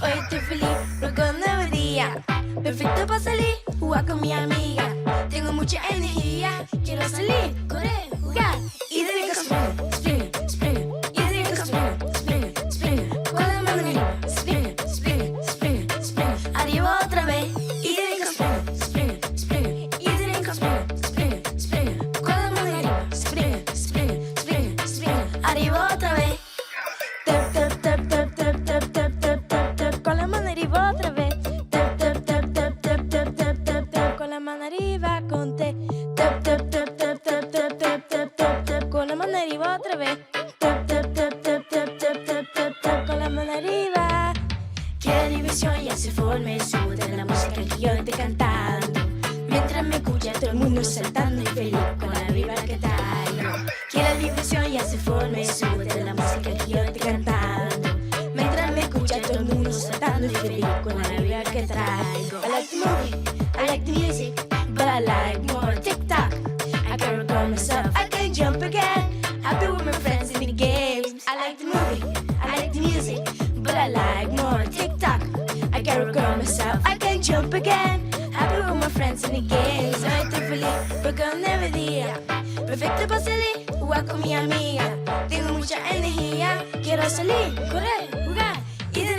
Hoy estoy feliz porque un nuevo día, perfecto para salir, jugar con mi amiga. Tengo mucha energía, quiero salir, correr, jugar. Y de bien con Springen, Springen, y de bien con Springen, Springen, Springen. Con la mano arriba, Springen, Springen, Springen, Springen. Arriba otra vez, y de bien con Springen, Springen, Springen, y de bien con Springen, Springen, Springen. Con la mano arriba, Springen, Springen, Springen, Springen. Arriba otra vez. Tap, tap, tap, tap, tap, tap, tap, tap, tap, tap. Con la mano arriba otra vez. Tap, tap, tap, tap, tap, tap, tap, tap, tap. Con la mano arriba conté. Tap, tap, tap, tap, tap, tap, tap, tap, tap, tap. Con la mano arriba otra vez. Tap, tap, tap, tap, tap, tap, tap, tap, tap. Con la mano arriba. Que la diversión ya se forme, sube la música que yo esté cantando. Mientras me escucha todo el mundo saltando y feliz con la vibra que traigo. Que la diversión ya se forme, sube la música que yo esté cantando. Mientras me escucha todo el mundo saltando y feliz con la vibra que traigo. I like the movie, I like the music, but I like more TikTok. I can record myself, I can jump again. I'll be with my friends in the games. I like the movie, I like the music, but I like more TikTok. I can record myself, I can jump again. I'll be with my friends in the games. Hoy estoy feliz porque un nuevo día, perfecto para salir, jugar con mi amiga. Tengo mucha energía, quiero salir, correr, jugar y de